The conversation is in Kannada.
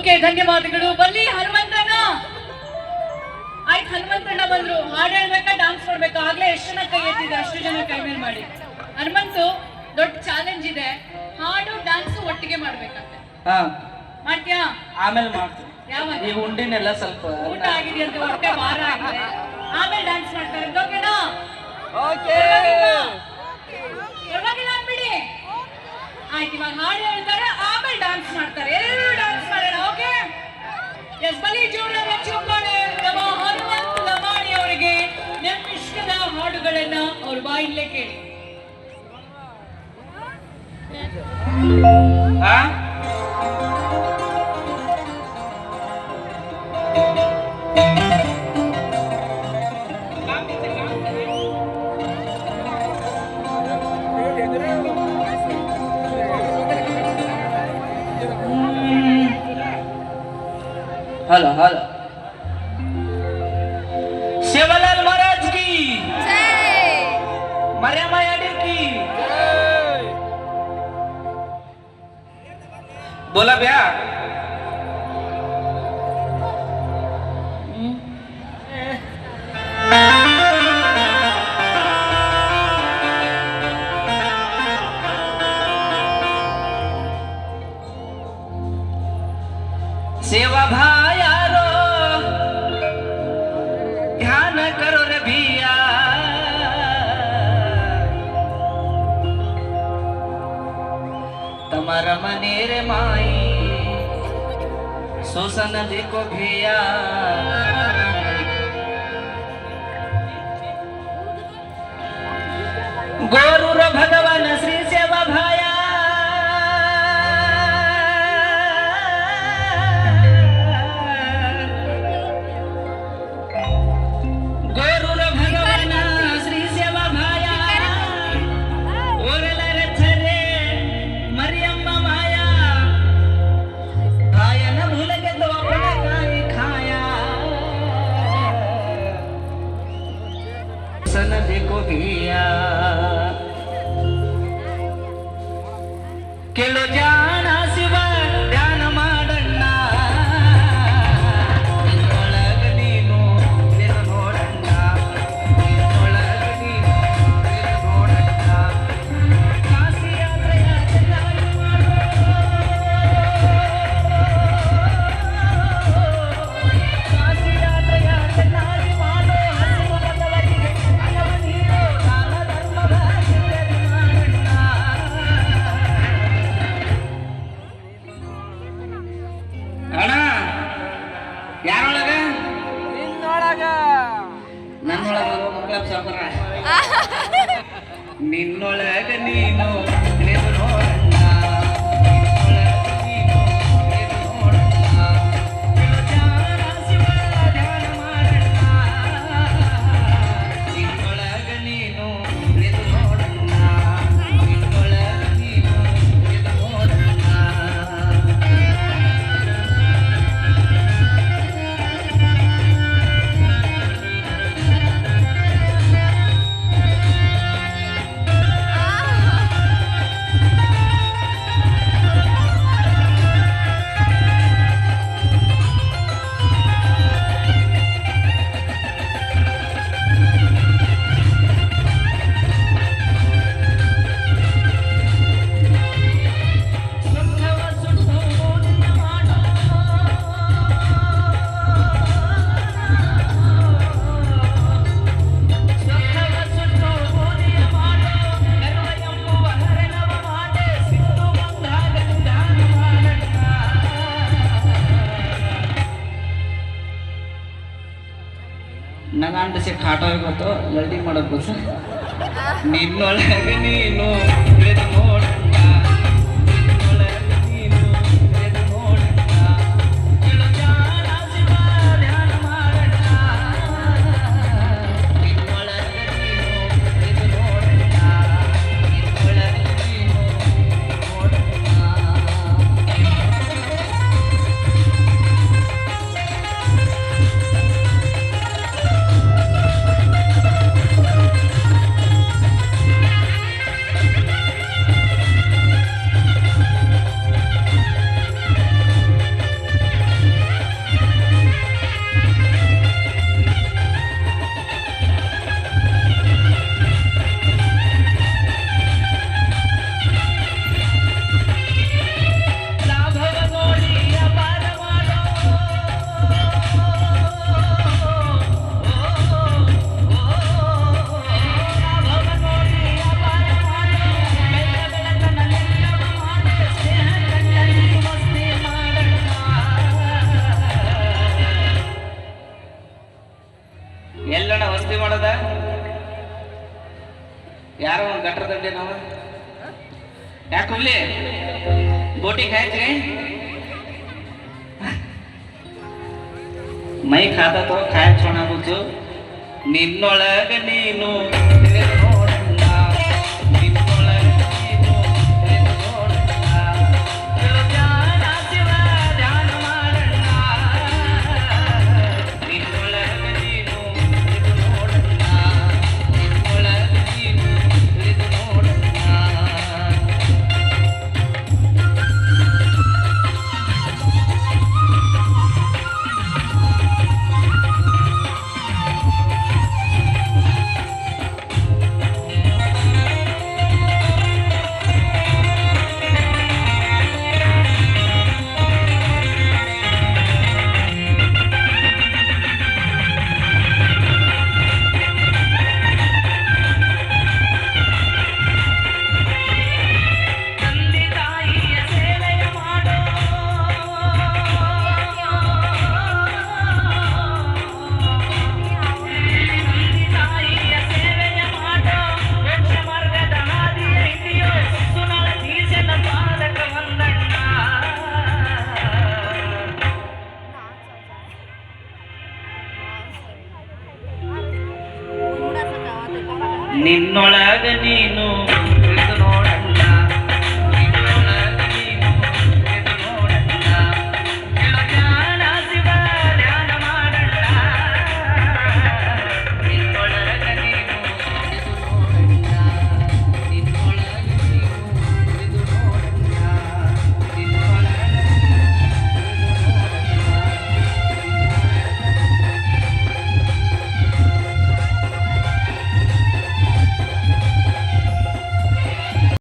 ಓಕೆ, ಧನ್ಯವಾದಗಳು. ಬನ್ನಿ ಹನುಮಂತಣ್ಣ. ಆಯ್ತು, ಹನುಮಂತಣ್ಣ ಬಂದ್ರು. ಹಾಡು ಹೇಳ್ಬೇಕಾ ಡಾನ್ಸ್ ಮಾಡ್ಬೇಕಾ? ಆಗ್ಲೇ ಎಷ್ಟು ಜನ ಕೈ ಎತ್ತಿದೆ, ಅಷ್ಟು ಜನ ಕೈ ಮೇಲೆ ಮಾಡಿ. ಹನುಮಂತು, ದೊಡ್ಡ ಚಾಲೆಂಜ್ ಇದೆ. ಹಾಡು ಡಾನ್ಸ್ ಒಟ್ಟಿಗೆ ಮಾಡ್ಬೇಕಂತೆ. ಮಾಡ್ತೀಯಾ? ಆಮೇಲೆ ಮಾಡ್ತೀನಿ. ಯಾವಾಗ? ಈ ಉಂಡಿನೆಲ್ಲ ಸ್ವಲ್ಪ ಊಟ ಆಗಿದೆ ಅಂತ, ಹೊಟ್ಟೆ ಭಾರ ಆಗಿದೆ. ಆಮೇಲೆ ಡಾನ್ಸ್ ಮಾಡ್ತಾರೆ. ಓಕೆನಾ? ಪರವಾಗಿಲ್ಲ ಅಂದ್ಬಿಡಿ. ಆಯ್ತು, ಇವಾಗ ಹಾಡು ಹೇಳ್ತಾರೆ, ಆಮೇಲೆ ಡಾನ್ಸ್ ಮಾಡ್ತಾರೆ. ಎಲ್ಲರೂ ಡಾನ್ಸ್ ಮಾಡೋಣ. ಓಕೆ, ಎಸ್, ಬಲಿ ಜೋರಾದ ಚಪ್ಪಾಳೆ ನಮ್ಮ ಹನುಮಂತ ಲಮಾಣಿ ಅವರಿಗೆ. ನಿಮ್ಮ ಇಷ್ಟದ ಹಾಡುಗಳನ್ನ ಅವ್ರ ಬಾಯಿಂದಲೇ ಕೇಳಿ. हलो हलो शिवलाल महाराज की जय, मरियम याडी की जय। बोला भैया। सेवा भायारो ध्यान करो रे भैया, तमारा मने रे माई शोषण देखो भैया। गोरुर भगवान श्री सेवा भाया, देखो भैया केलो जाना शिव ध्यान ಮಾಡಣ್ಣ, ನಿನ್ನೊಳಗ ನೀನು ನಿನ್ನ ನೋಡಣ್ಣ, ನಿನ್ನೊಳಗ ನೀನು ನಿನ್ನ ನೋಡಣ್ಣ. ಕಾಶಿ ಯಾತ್ರೆಯ ಚೆನ್ನಾಗಿ ಮಾಡು, ಕಾಶಿ ಯಾತ್ರೆಯ ಚೆನ್ನಾಗಿ ಮಾಡು. ಹಸಿರು ಬಂದವರಿಗೆ ಅನ್ನ ನೀಡು, ದಾನ ಧರ್ಮದ ಸಿದ್ಧತೆ ಮಾಡಣ್ಣ. ಅಣ್ಣ ಯಾರೊಳಗ? ನಿನ್ನೊಳಗ. ನನ್ನೊಳಗ ಮಗಳ ಸಾಪರ. ನಿನ್ನೊಳಗ ನೀನು ನಿನ್ನ ನೋಡಣ್ಣ, ನಿನ್ನೊಳಗ ನೀನು ನಿನ್ನ ನೋಡಣ್ಣ. ಧ್ಯಾನ ಶಿವ ಧ್ಯಾನ ಮಾಡಣ್ಣ, ನಿನ್ನೊಳಗ ನೀನು ನಿನ್ನ ನೋಡಣ್ಣ, ನಿನ್ನೊಳಗ ನೀನು ನಿನ್ನ ನೋಡಣ್ಣ. ನಗಂಡ से ठाटा ಗೊತ್ತು ಲಲ್ಡಿ ಮಾಡೋದು ಗೊತ್ತು. ನಿನ್ನೊಳಗೆ ನೀನು ಇಳಿದು ನೋಡಣ್ಣ, ನಿನ್ನೊಳಗೆ ನೀನು ಇಳಿದು ನೋಡಣ್ಣ. ಕೇಳು ಧ್ಯಾನ ಶಿವ ಧ್ಯಾನ ಮಾಡಣ್ಣ, ನಿನ್ನೊಳಗೆ ನೀನು ಇಳಿದು ನೋಡಣ್ಣ, ನಿನ್ನೊಳಗೆ ನೀನು ನೋಡಣ್ಣ. ಮಸ್ತಿ ಮಾಡೋದ ಯಾರೋ ಒಂದು ಗಟ್ರ ದಂಡೆ ನಾವು ಯಾಕೆ ಹುಲಿ ಬೋಟಿಗೆ ಹಾಯ್ತ್ರಿ ಮೈ ಖಾತ ಖಾಯ ಚೋಣಾಗುತ್ತು ನಿನ್ನೊಳಗ ನೀನು ತಿಳಿದು ನೋಡಣ್ಣ ನಿನ್ನೊಳಗ ನೀನು ತಿಳಿದು ನೋಡಣ್ಣ ಧ್ಯಾನ ಶಿವ ಧ್ಯಾನ ಮಾಡಣ್ಣ ನಿನ್ನೊಳಗ ನೀನು ತಿಳಿದು ನೋಡಣ್ಣ ನಿನ್ನೊಳಗ ನೀನು ತಿಳಿದು ನೋಡಣ್ಣ ನಿನ್ನೊಳಗ ನೀನು